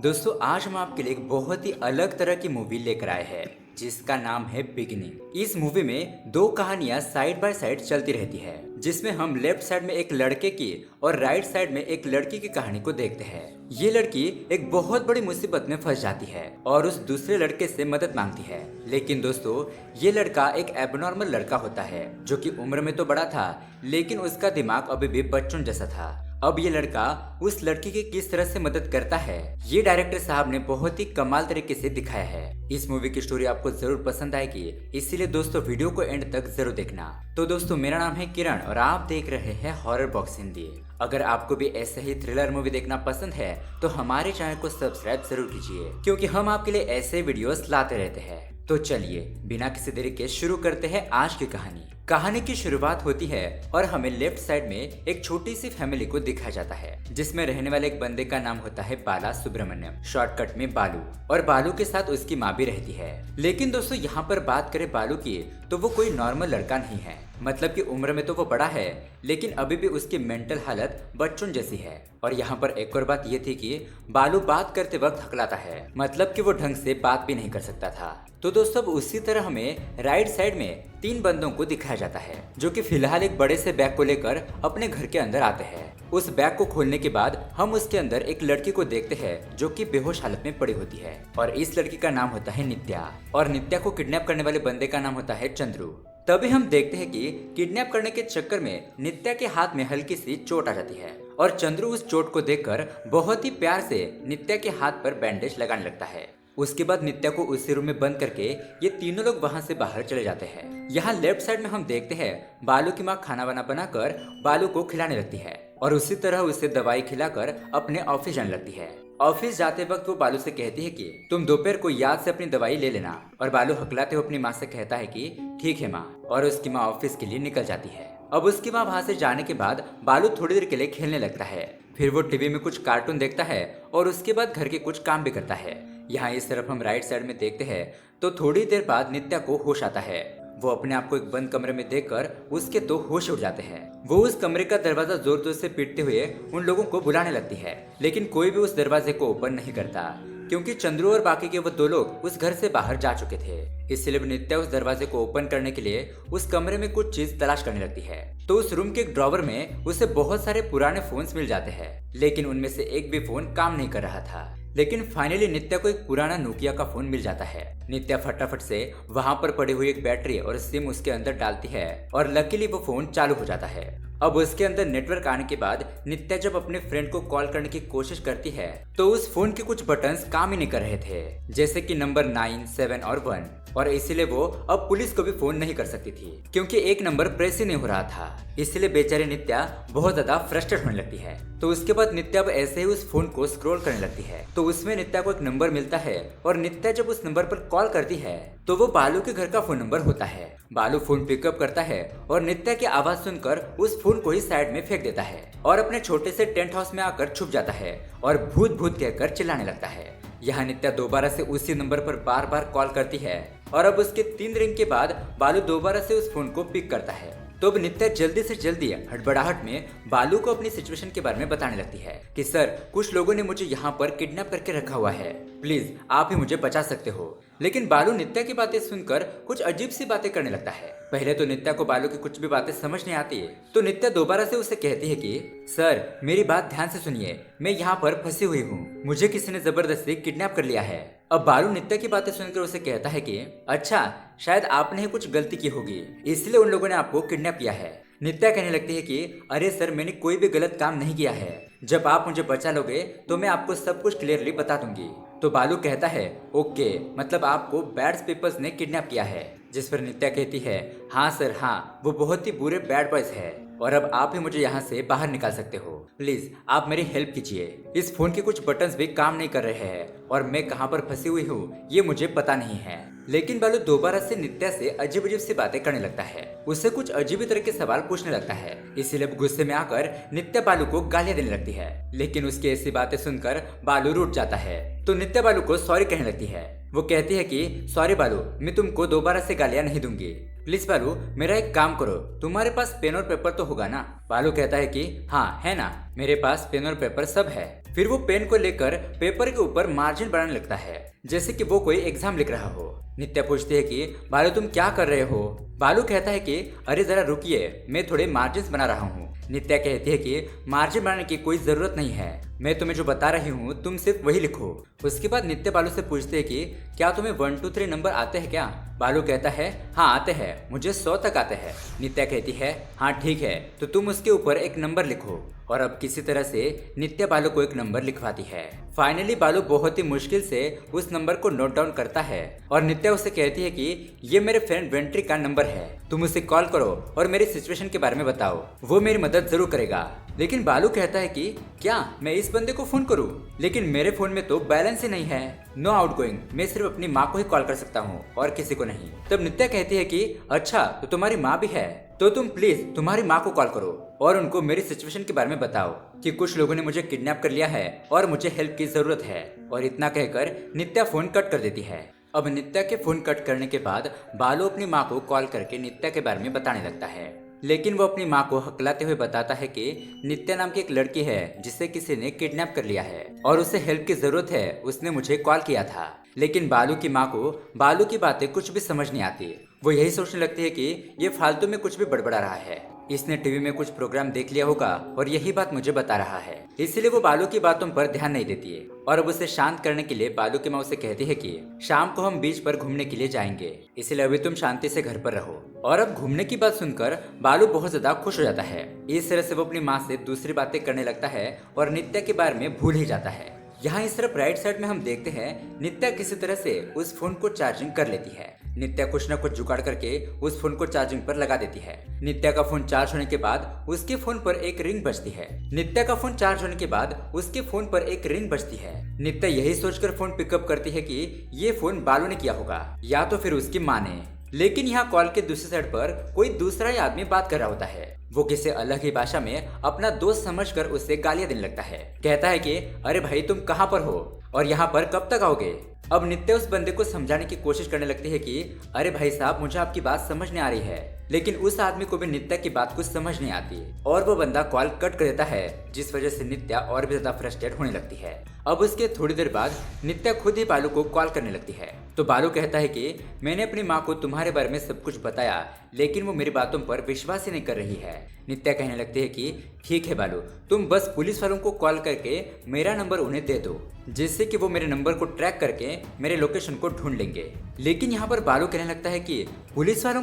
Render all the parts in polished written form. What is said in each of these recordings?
दोस्तों आज हम आपके लिए एक बहुत ही अलग तरह की मूवी लेकर आए हैं जिसका नाम है बिगिनिंग। इस मूवी में दो कहानियां साइड बाय साइड चलती रहती है जिसमें हम लेफ्ट साइड में एक लड़के की और राइट साइड में एक लड़की की कहानी को देखते हैं। ये लड़की एक बहुत बड़ी मुसीबत में फंस जाती है और उस दूसरे लड़के से मदद मांगती है। लेकिन दोस्तों ये लड़का एक एबनॉर्मल लड़का होता है जो कि उम्र में तो बड़ा था लेकिन उसका दिमाग अभी भी बच्चों जैसा था। अब ये लड़का उस लड़की की किस तरह से मदद करता है ये डायरेक्टर साहब ने बहुत ही कमाल तरीके से दिखाया है। इस मूवी की स्टोरी आपको जरूर पसंद आएगी, इसीलिए दोस्तों वीडियो को एंड तक जरूर देखना। तो दोस्तों मेरा नाम है किरण और आप देख रहे हैं हॉरर बॉक्स हिंदी। अगर आपको भी ऐसे ही थ्रिलर मूवी देखना पसंद है तो हमारे चैनल को सब्सक्राइब जरूर कीजिए क्योंकि हम आपके लिए ऐसे वीडियोस लाते रहते हैं। तो चलिए बिना किसी देरी के शुरू करते हैं आज की कहानी। कहानी की शुरुआत होती है और हमें लेफ्ट साइड में एक छोटी सी फैमिली को दिखाया जाता है जिसमें रहने वाले एक बंदे का नाम होता है बाला सुब्रमण्यम, शॉर्टकट में बालू। और बालू के साथ उसकी माँ भी रहती है। लेकिन दोस्तों यहाँ पर बात करें बालू की तो वो कोई नॉर्मल लड़का नहीं है। मतलब कि उम्र में तो वो बड़ा है लेकिन अभी भी उसकी मेंटल हालत बच्चों जैसी है। और यहाँ पर एक और बात ये थी कि बालू बात करते वक्त हकलाता है, मतलब कि वो ढंग से बात भी नहीं कर सकता था। तो दोस्तों अब उसी तरह हमें राइट साइड में तीन बंदों को दिखाया जाता है जो कि फिलहाल एक बड़े से बैग को लेकर अपने घर के अंदर आते हैं। उस बैग को खोलने के बाद हम उसके अंदर एक लड़की को देखते हैं जो कि बेहोश हालत में पड़ी होती है और इस लड़की का नाम होता है नित्या और नित्या को किडनैप करने वाले बंदे का नाम होता है चंद्रू। तभी हम देखते हैं कि किडनैप करने के चक्कर में नित्या के हाथ में हल्की सी चोट आ जाती है और चंद्रू उस चोट को देखकर बहुत ही प्यार से नित्या के हाथ पर बैंडेज लगाने लगता है। उसके बाद नित्या को उसी रूम में बंद करके ये तीनों लोग वहां से बाहर चले जाते हैं। यहाँ लेफ्ट साइड में हम देखते हैं बालू की माँ खाना वाना बनाकर बालू को खिलाने लगती है और उसी तरह उसे दवाई खिलाकर अपने ऑफिस जाने लगती है। ऑफिस जाते वक्त वो बालू से कहती है कि तुम दोपहर को याद से अपनी दवाई ले लेना और बालू हकलाते हुए अपनी माँ से कहता है कि ठीक है माँ, और उसकी माँ ऑफिस के लिए निकल जाती है। अब उसकी माँ वहां से जाने के बाद बालू थोड़ी देर के लिए खेलने लगता है, फिर वो टीवी में कुछ कार्टून देखता है और उसके बाद घर के कुछ काम भी करता है। यहाँ इस तरफ हम राइट साइड में देखते हैं तो थोड़ी देर बाद नित्या को होश आता है। वो अपने आप को एक बंद कमरे में देखकर उसके तो होश उड़ जाते हैं। वो उस कमरे का दरवाजा जोर जोर से पीटते हुए उन लोगों को बुलाने लगती है लेकिन कोई भी उस दरवाजे को ओपन नहीं करता क्योंकि चंद्रू और बाकी के वो दो लोग उस घर से बाहर जा चुके थे। इसलिए नित्या उस दरवाजे को ओपन करने के लिए उस कमरे में कुछ चीज तलाश करने लगती है। तो उस रूम के एक ड्रॉवर में उसे बहुत सारे पुराने फोन्स मिल जाते हैं लेकिन उनमें से एक भी फोन काम नहीं कर रहा था। लेकिन फाइनली नित्या को एक पुराना नोकिया का फोन मिल जाता है। नित्या फटाफट से वहां पर पड़ी हुई एक बैटरी और सिम उसके अंदर डालती है और लकीली वो फोन चालू हो जाता है। अब उसके अंदर नेटवर्क आने के बाद नित्या जब अपने फ्रेंड को कॉल करने की कोशिश करती है तो उस फोन के कुछ बटन्स काम ही नहीं कर रहे थे, जैसे कि नंबर 9, 7 और 1, और इसीलिए वो अब पुलिस को भी फोन नहीं कर सकती थी क्योंकि एक नंबर प्रेस ही नहीं हो रहा था। इसलिए बेचारी नित्या बहुत ज्यादा फ्रस्ट्रेट होने लगती है। तो उसके बाद नित्या अब ऐसे ही उस फोन को स्क्रॉल करने लगती है तो उसमें नित्या को एक नंबर मिलता है और नित्या जब उस नंबर पर कॉल करती है तो वो बालू के घर का फोन नंबर होता है। बालू फोन पिकअप करता है और नित्या की आवाज सुनकर उस फोन को ही साइड में फेंक देता है और अपने छोटे से टेंट हाउस में आकर छुप जाता है और भूत भूत कहकर चिल्लाने लगता है। यहाँ नित्या दोबारा से उसी नंबर पर बार बार कॉल करती है और अब उसके 3 रिंग के बाद बालू दोबारा से उस फोन को पिक करता है। तो अब नित्या जल्दी से जल्दी हड़बड़ाहट में बालू को अपनी सिचुएशन के बारे में बताने लगती है कि सर कुछ लोगों ने मुझे यहाँ पर किडनैप करके रखा हुआ है, प्लीज आप ही मुझे बचा सकते हो। लेकिन बालू नित्या की बातें सुनकर कुछ अजीब सी बातें करने लगता है। पहले तो नित्या को बालू की कुछ भी बातें समझ नहीं आती है तो नित्या दोबारा से उसे कहती है कि सर मेरी बात ध्यान से सुनिए, मैं यहाँ पर फंसी हुई हूँ, मुझे किसी ने जबरदस्ती किडनैप कर लिया है। अब बालू नित्या की बातें सुनकर उसे कहता है कि अच्छा शायद आपने ही कुछ गलती की होगी इसलिए उन लोगों ने आपको किडनैप किया है। नित्या कहने लगती है कि अरे सर मैंने कोई भी गलत काम नहीं किया है, जब आप मुझे बचा लोगे तो मैं आपको सब कुछ क्लियरली बता दूंगी। तो बालू कहता है ओके, मतलब आपको बैड पीपल्स ने किडनैप किया है। जिस पर नित्या कहती है हाँ सर हाँ, वो बहुत ही बुरे बैड बॉयज है और अब आप ही मुझे यहाँ से बाहर निकाल सकते हो, प्लीज आप मेरी हेल्प कीजिए। इस फोन के कुछ बटन्स भी काम नहीं कर रहे हैं और मैं कहाँ पर फंसी हुई हूँ ये मुझे पता नहीं है। लेकिन बालू दोबारा से नित्या से अजीब अजीब सी बातें करने लगता है, उससे कुछ अजीब तरह के सवाल पूछने लगता है। इसीलिए गुस्से में आकर नित्या बालू को गालियां देने लगती है। लेकिन उसकी ऐसी बातें सुनकर बालू रूठ जाता है तो नित्या बालू को सॉरी कहने लगती है। वो कहती है कि सॉरी बालू, मैं तुमको दोबारा से गालियां नहीं दूंगी। प्लीज बालू, मेरा एक काम करो, तुम्हारे पास पेन और पेपर तो होगा ना? बालू कहता है कि हाँ है ना, मेरे पास पेन और पेपर सब है। फिर वो पेन को लेकर पेपर के ऊपर मार्जिन बनाने लगता है, जैसे कि वो कोई एग्जाम लिख रहा हो। नित्या पूछती है कि बालू तुम क्या कर रहे हो? बालू कहता है कि अरे जरा रुकिए, मैं थोड़े मार्जिन बना रहा हूँ। नित्या कहती है कि मार्जिन बनाने की कोई जरूरत नहीं है, मैं तुम्हें जो बता रही हूँ तुम सिर्फ वही लिखो। उसके बाद नित्या बालू से पूछते हैं कि क्या तुम्हें 1 2 3 नंबर आते हैं क्या? बालू कहता है हाँ आते हैं, मुझे 100 तक आते हैं। नित्या कहती है हाँ ठीक है, तो तुम उसके ऊपर एक नंबर लिखो। और अब किसी तरह से नित्या बालू को एक नंबर लिखवाती है। फाइनली बालू बहुत ही मुश्किल से उस नंबर को नोट डाउन करता है और नित्या उसे कहती है कि ये मेरे फ्रेंड वेंट्री का नंबर है, तुम उसे कॉल करो और मेरी सिचुएशन के बारे में बताओ, वो मेरी मदद जरूर करेगा। लेकिन बालू कहता है कि क्या मैं इस बंदे को फोन करूं? लेकिन मेरे फोन में तो बैलेंस ही नहीं है, नो आउटगोइंग, मैं सिर्फ अपनी माँ को ही कॉल कर सकता हूँ और किसी को नहीं। तब नित्या कहती है कि अच्छा तो तुम्हारी माँ भी है, तो तुम प्लीज तुम्हारी माँ को कॉल करो और उनको मेरी सिचुएशन के बारे में बताओ कि कुछ लोगों ने मुझे किडनैप कर लिया है और मुझे हेल्प की जरूरत है। और इतना कहकर नित्या फोन कट कर देती है। अब नित्या के फोन कट करने के बाद बालू अपनी माँ को कॉल करके नित्या के बारे में बताने लगता है। लेकिन वो अपनी माँ को हकलाते हुए बताता है कि नित्या नाम की एक लड़की है जिसे किसी ने किडनैप कर लिया है और उसे हेल्प की जरूरत है, उसने मुझे कॉल किया था। लेकिन बालू की माँ को बालू की बातें कुछ भी समझ नहीं आती। वो यही सोचने लगती है कि ये फालतू में कुछ भी बड़बड़ा रहा है, इसने टीवी में कुछ प्रोग्राम देख लिया होगा और यही बात मुझे बता रहा है। इसलिए वो बालू की बातों पर ध्यान नहीं देती है। और अब उसे शांत करने के लिए बालू की माँ उसे कहती है कि शाम को हम बीच पर घूमने के लिए जाएंगे, इसलिए अभी तुम शांति से घर पर रहो। और अब घूमने की बात सुनकर बालू बहुत ज्यादा खुश हो जाता है। इस तरह से वो अपनी माँ से दूसरी बातें करने लगता है और नित्या के बारे में भूल ही जाता है। यहाँ इस तरफ राइट साइड में हम देखते हैं नित्या किसी तरह से उस फोन को चार्जिंग कर लेती है। नित्या कुछ न कुछ जुगाड़ करके उस फोन को चार्जिंग पर लगा देती है। नित्या का फोन चार्ज होने के बाद उसके फोन पर एक रिंग बजती है। नित्या का फोन चार्ज होने के बाद उसके फोन पर एक रिंग बजती है। नित्या यही सोचकर फोन पिकअप करती है कि ये फोन बालू ने किया होगा या तो फिर उसकी माँ ने। लेकिन यहाँ कॉल के दूसरी साइड पर कोई दूसरा ही आदमी बात कर रहा होता है। वो किसी अलग ही भाषा में अपना दोस्त समझकर उससे गालियां देने लगता है। कहता है कि अरे भाई तुम कहाँ पर हो और यहाँ पर कब तक आओगे? अब नित्या उस बंदे को समझाने की कोशिश करने लगती है कि अरे भाई साहब मुझे आपकी बात समझ नहीं आ रही है। लेकिन उस आदमी को भी नित्या की बात कुछ समझ नहीं आती और वो बंदा कॉल कट कर देता है, जिस वजह से नित्या और भी ज्यादा फ्रस्ट्रेट होने लगती है। अब उसके थोड़ी देर बाद नित्या खुद ही बालू को कॉल करने लगती है। तो बालू कहता है कि मैंने अपनी माँ को तुम्हारे बारे में सब कुछ बताया, लेकिन वो मेरी बातों पर विश्वास ही नहीं कर रही है। नित्या कहने लगती है कि ठीक है बालू, तुम बस पुलिस वालों को कॉल करके मेरा नंबर उन्हें दे दो, जिससे कि वो मेरे नंबर को ट्रैक करके मेरे लोकेशन को ढूंढ लेंगे। लेकिन यहाँ पर बालू कहने लगता है कि पुलिस वालों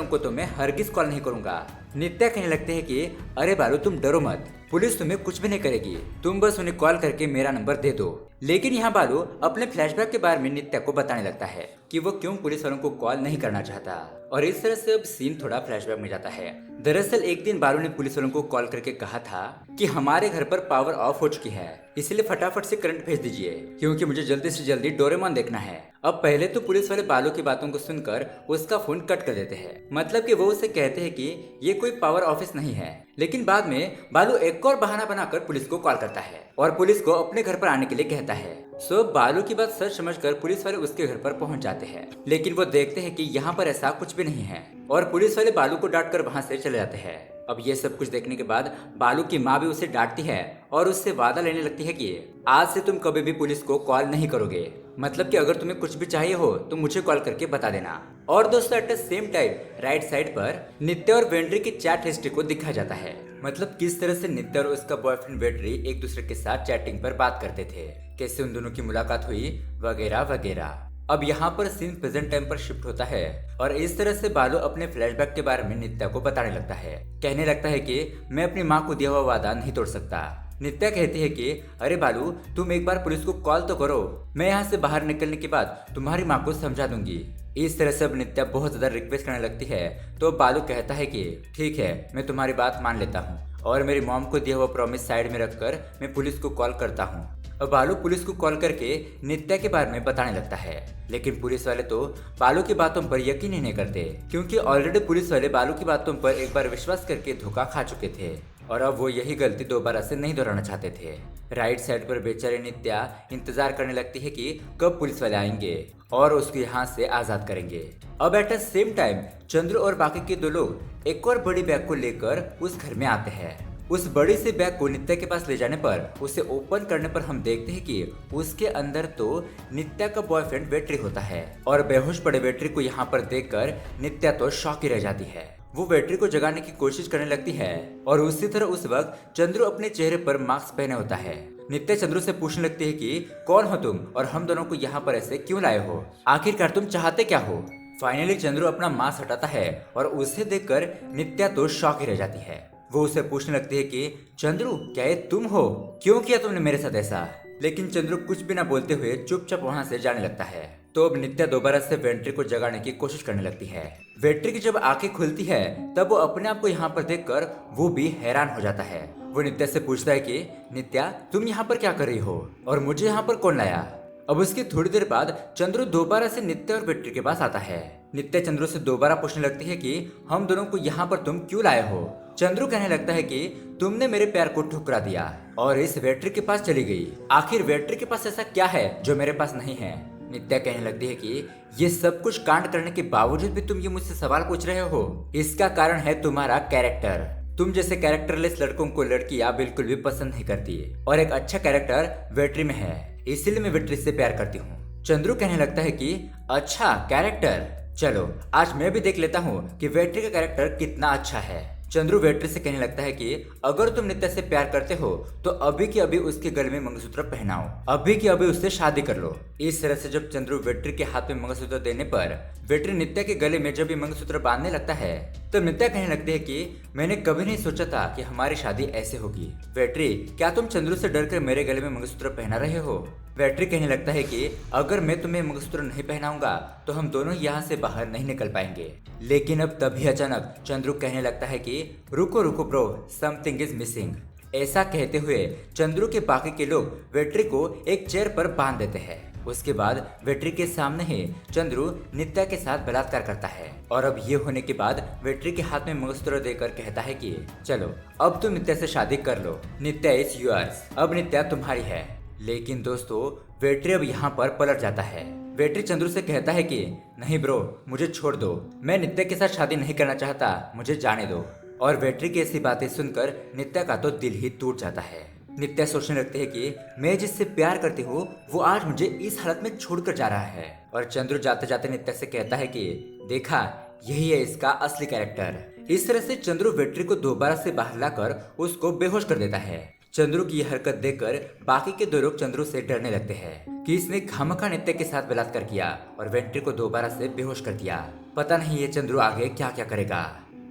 को तो मैं हरगिज कॉल नहीं करूंगा। नित्या कहने लगते हैं कि अरे बालू तुम डरो मत, पुलिस तुम्हें कुछ भी नहीं करेगी, तुम बस उन्हें कॉल करके मेरा नंबर दे दो। लेकिन यहाँ बालू अपने फ्लैशबैक के बारे में नित्या को बताने लगता है कि वो क्यों पुलिस वालों को कॉल नहीं करना चाहता। और इस तरह से अब सीन थोड़ा फ्लैशबैक में जाता है। दरअसल एक दिन बालू ने पुलिस वालों को कॉल करके कहा था कि हमारे घर पर पावर ऑफ हो चुकी है, इसलिए फटाफट से करंट भेज दीजिए क्योंकि मुझे जल्दी से जल्दी डोरेमोन देखना है। अब पहले तो पुलिस वाले बालू की बातों को सुनकर उसका फोन कट कर देते हैं, मतलब कि वो उसे कहते हैं कि ये कोई पावर ऑफिस नहीं है। लेकिन बाद में बालू एक और बहाना बनाकर पुलिस को कॉल करता है और पुलिस को अपने घर पर आने के लिए कहता है। सो बालू की बात सच समझकर पुलिस वाले उसके घर पर पहुंच जाते हैं। लेकिन वो देखते हैं कि यहाँ पर ऐसा कुछ भी नहीं है और पुलिस वाले बालू को डांट कर वहाँ से चले जाते हैं। अब ये सब कुछ देखने के बाद बालू की माँ भी उसे डांटती है और उससे वादा लेने लगती है कि आज से तुम कभी भी पुलिस को कॉल नहीं करोगे, मतलब कि अगर तुम्हें कुछ भी चाहिए हो तो मुझे कॉल करके बता देना। और दोस्तों at the same time right side पर नित्या और वेंड्री की चैट हिस्ट्री को दिखाया जाता है, मतलब किस तरह से नित्या और उसका बॉयफ्रेंड वेंड्री एक दूसरे के साथ चैटिंग पर बात करते थे, कैसे उन दोनों की मुलाकात हुई वगैरह वगैरह। अब यहाँ पर सीन प्रेजेंट टाइम पर शिफ्ट होता है और इस तरह से बालू अपने फ्लैशबैक के बारे में नित्या को बताने लगता है। कहने लगता है कि मैं अपनी माँ को दिया हुआ वादा नहीं तोड़ सकता। नित्या कहती है कि अरे बालू तुम एक बार पुलिस को कॉल तो करो, मैं यहाँ से बाहर निकलने के बाद तुम्हारी माँ को समझा दूंगी। इस तरह से अब नित्या बहुत ज्यादा रिक्वेस्ट करने लगती है तो बालू कहता है कि ठीक है मैं तुम्हारी बात मान लेता हूँ और मेरी मॉम को दिया हुआ प्रॉमिस साइड में रखकर मैं पुलिस को कॉल करता हूँ। अब बालू पुलिस को कॉल करके नित्या के बारे में बताने लगता है, लेकिन पुलिस वाले तो बालू की बातों पर यकीन ही नहीं करते क्योंकि ऑलरेडी पुलिस वाले बालू की बातों पर एक बार विश्वास करके धोखा खा चुके थे। और अब वो यही गलती दोबारा से नहीं दोहराना चाहते थे। राइट साइड पर बेचारी नित्या इंतजार करने लगती है कि कब पुलिस वाले आएंगे और उसको यहाँ से आजाद करेंगे। अब at the same time Chandru और बाकी के दो लोग एक और बड़ी बैग को लेकर उस घर में आते हैं। उस बड़ी सी बैग को नित्या के पास ले जाने पर, उसे ओपन करने पर हम देखते हैं कि उसके अंदर तो नित्या का बॉयफ्रेंड वेट्री होता है। और बेहोश पड़े वेट्री को यहाँ पर देखकर नित्या तो शॉक ही रह जाती है। वो वेट्री को जगाने की कोशिश करने लगती है और उसी तरह उस वक्त चंद्रू अपने चेहरे पर मास्क पहने होता है। नित्या चंद्रू से पूछने लगती है कि कौन हो तुम और हम दोनों को यहाँ पर ऐसे क्यों लाए हो, आखिरकार तुम चाहते क्या हो। फाइनली चंद्रू अपना मास्क हटाता है और उसे देखकर नित्या तो शॉक ही रह जाती है। वो उसे पूछने लगती है कि चंद्रू क्या ये तुम हो, क्यों किया तुमने मेरे साथ ऐसा। लेकिन चंद्रू कुछ भी ना बोलते हुए चुपचाप वहां से जाने लगता है। तो अब नित्या दोबारा से वेट्री को जगाने की कोशिश करने लगती है। वेट्री की जब आंखें खुलती है तब वो अपने आप को यहाँ पर देखकर वो भी हैरान हो जाता है। वो नित्या से पूछता है कि नित्या तुम यहाँ पर क्या कर रही हो और मुझे यहाँ पर कौन लाया। अब उसकी थोड़ी देर बाद चंद्रू दोबारा से नित्या और वेट्री के पास आता है। नित्या चंद्रू से दोबारा पूछने लगती है कि हम दोनों को यहाँ पर तुम क्यों लाए हो। चंद्रू कहने लगता है कि तुमने मेरे प्यार को ठुकरा दिया और इस वेट्री के पास चली गई। आखिर वेट्री के पास ऐसा क्या है जो मेरे पास नहीं है। नित्या कहने लगती है कि ये सब कुछ कांड करने के बावजूद भी तुम ये मुझसे सवाल पूछ रहे हो, इसका कारण है तुम्हारा कैरेक्टर। तुम जैसे कैरेक्टरलेस लड़कों को लड़कियां बिल्कुल भी पसंद नहीं करती और एक अच्छा कैरेक्टर वेट्री में है, इसीलिए मैं वेट्री से प्यार करती हूँ। चंद्रू कहने लगता है कि अच्छा कैरेक्टर, चलो आज मैं भी देख लेता हूँ कि वेट्री का कैरेक्टर कितना अच्छा है। चंद्रू वेट्री से कहने लगता है कि अगर तुम नित्या से प्यार करते हो तो अभी की अभी उसके गले में मंगलसूत्र पहनाओ, अभी की अभी उससे शादी कर लो। इस तरह से जब चंद्रू वेट्री के हाथ में मंगलसूत्र देने पर वेट्री नित्या के गले में जब ये मंगलसूत्र बांधने लगता है तो नित्या कहने लगती है कि मैंने कभी नहीं सोचा था कि हमारी शादी ऐसे होगी। वेट्री क्या तुम चंद्रू से डरकर मेरे गले में मंगलसूत्र पहना रहे हो। वेट्री कहने लगता है कि अगर मैं तुम्हें मंगलसूत्र नहीं पहनाऊंगा तो हम दोनों यहाँ से बाहर नहीं निकल पाएंगे। लेकिन अब तभी अचानक चंद्रू कहने लगता है कि रुको रुको ब्रो, समथिंग इज मिसिंग। ऐसा कहते हुए चंद्रू के बाकी के लोग वेट्री को एक चेयर पर बांध देते हैं। उसके बाद वेट्री के सामने ही चंद्रू नित्या के साथ बलात्कार करता है और अब ये होने के बाद वेट्री के हाथ में मंगलसूत्र देकर कहता है कि चलो अब तुम नित्या से शादी कर लो, नित्या इज योर्स, अब नित्या तुम्हारी है। लेकिन दोस्तों वेट्री अब यहाँ पर पलट जाता है। वेट्री चंद्रू से कहता है कि नहीं ब्रो, मुझे छोड़ दो, मैं नित्या के साथ शादी नहीं करना चाहता, मुझे जाने दो। और वेट्री की ऐसी बातें सुनकर नित्या का तो दिल ही टूट जाता है। नित्या सोचने लगती है कि मैं जिससे प्यार करती हूँ वो आज मुझे इस हालत में छोड़कर जा रहा है। और चंद्रू जाते जाते नित्या से कहता है कि देखा, यही है इसका असली कैरेक्टर। इस तरह से चंद्रू वेट्री को दोबारा से बाहर लाकर उसको बेहोश कर देता है। चंद्रू की यह हरकत देखकर बाकी के दो लोग चंद्रू से डरने लगते हैं कि इसने खामखा नित्या के साथ बलात्कार किया और वेट्री को दोबारा से बेहोश कर दिया। पता नहीं ये चंद्रू आगे क्या क्या करेगा।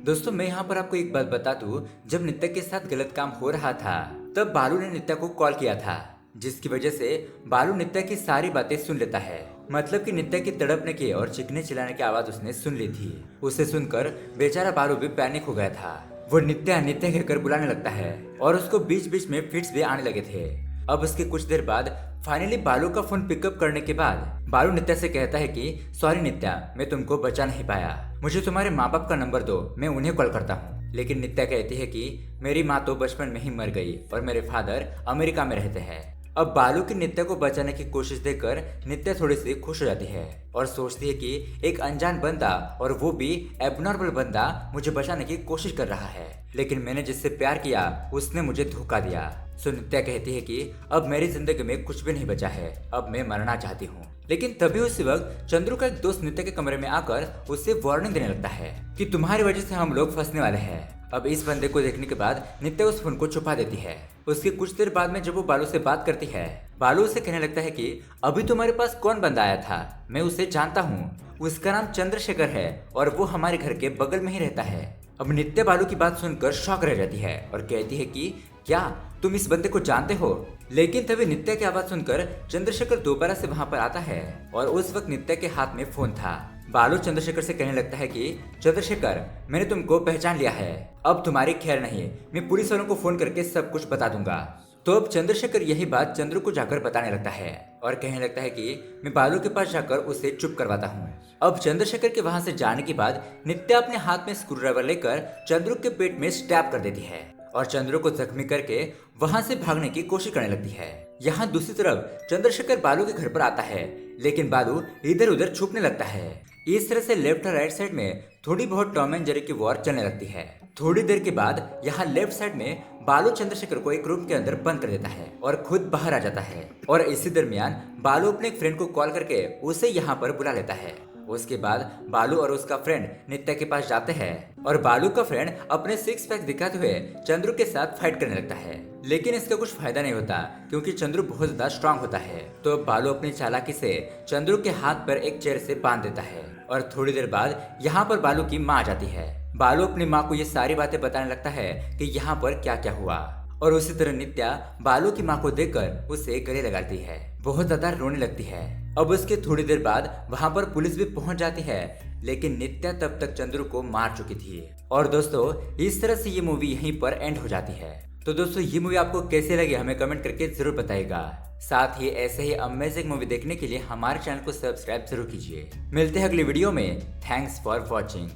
दोस्तों मैं यहाँ पर आपको एक बात बता दूं, जब नित्या के साथ गलत काम हो रहा था तब बालू ने नित्या को कॉल किया था, जिसकी वजह से बालू नित्या की सारी बातें सुन लेता है। मतलब कि नित्या की तड़पने की और चीखने चिल्लाने की आवाज उसने सुन ली थी। उसे सुनकर बेचारा बालू भी पैनिक हो गया था। वो नित्या नित्या कहकर बुलाने लगता है और उसको बीच बीच में फिट्स भी आने लगे थे। अब उसके कुछ देर बाद फाइनली बालू का फोन पिकअप करने के बाद बालू नित्या से कहता है कि सॉरी नित्या, मैं तुमको बचा नहीं पाया, मुझे तुम्हारे माँ बाप का नंबर दो, मैं उन्हें कॉल करता हूँ। लेकिन नित्या कहती है कि मेरी माँ तो बचपन में ही मर गई और मेरे फादर अमेरिका में रहते हैं। अब बालू की नित्या को बचाने की कोशिश देखकर नित्या थोड़ी सी खुश हो जाती है और सोचती है कि एक अनजान बंदा और वो भी एबनॉर्मल बंदा मुझे बचाने की कोशिश कर रहा है, लेकिन मैंने जिससे प्यार किया उसने मुझे धोखा दिया। सो नित्या कहती है कि अब मेरी जिंदगी में कुछ भी नहीं बचा है, अब मैं मरना चाहती हूँ। लेकिन तभी उसी वक्त चंद्रू का एक दोस्त नित्या के कमरे में आकर उससे वार्निंग देने लगता है कि तुम्हारी वजह से हम लोग फंसने वाले हैं। अब इस बंदे को देखने के बाद नित्या उस फोन को छुपा देती है। उसके कुछ देर बाद में जब वो बालू से बात करती है, बालू उसे कहने लगता है कि अभी तुम्हारे पास कौन बंदा आया था, मैं उसे जानता हूँ, उसका नाम चंद्रशेखर है और वो हमारे घर के बगल में ही रहता है। अब नित्या बालू की बात सुनकर शॉक रह जाती है और कहती है कि क्या तुम इस बंदे को जानते हो। लेकिन तभी नित्या की आवाज सुनकर चंद्रशेखर दोबारा से वहां पर आता है और उस वक्त नित्या के हाथ में फोन था। बालू चंद्रशेखर से कहने लगता है कि चंद्रशेखर, मैंने तुमको पहचान लिया है, अब तुम्हारी खैर नहीं, मैं पुलिस वालों को फोन करके सब कुछ बता दूंगा। तो अब चंद्रशेखर यही बात चंद्रू को जाकर बताने लगता है और कहने लगता है कि मैं बालू के पास जाकर उसे चुप करवाता हूँ। अब चंद्रशेखर के वहां से जाने के बाद नित्या अपने हाथ में स्क्रू ड्राइवर लेकर चंद्रू के पेट में स्टैब कर देती है और चंद्रू को जख्मी करके वहां से भागने की कोशिश करने लगती है। यहाँ दूसरी तरफ चंद्रशेखर बालू के घर पर आता है, लेकिन बालू इधर उधर छुपने लगता है। इस तरह से लेफ्ट और राइट साइड में थोड़ी बहुत टॉम एंड जेरी की वॉर चलने लगती है। थोड़ी देर के बाद यहाँ लेफ्ट साइड में बालू चंद्रशेखर को एक रूम के अंदर बंद कर देता है और खुद बाहर आ जाता है। और इसी दरमियान बालू अपने एक फ्रेंड को कॉल करके उसे यहाँ पर बुला लेता है। उसके बाद बालू और उसका फ्रेंड नित्या के पास जाते हैं और बालू का फ्रेंड अपने सिक्स पैक दिखाते हुए चंद्रू के साथ फाइट करने लगता है, लेकिन इसका कुछ फायदा नहीं होता क्योंकि चंद्रू बहुत ज्यादा स्ट्रांग होता है। तो बालू अपनी चालाकी से चंद्रू के हाथ पर एक चेयर से बांध देता है और थोड़ी देर बाद यहाँ पर बालू की माँ आ जाती है। बालू अपनी माँ को ये सारी बातें बताने लगता है कि यहाँ पर क्या क्या हुआ और उसी तरह नित्या बालू की माँ को देखकर उसे गले लगाती है, बहुत ज्यादा रोने लगती है। अब उसके थोड़ी देर बाद वहाँ पर पुलिस भी पहुंच जाती है, लेकिन नित्या तब तक चंद्रू को मार चुकी थी। और दोस्तों इस तरह से ये मूवी यहीं पर एंड हो जाती है। तो दोस्तों ये मूवी आपको कैसे लगी हमें कमेंट करके जरूर बताइएगा। साथ ही ऐसे ही अमेजिंग मूवी देखने के लिए हमारे चैनल को सब्सक्राइब जरूर कीजिए। मिलते हैं अगली वीडियो में। Thanks for watching.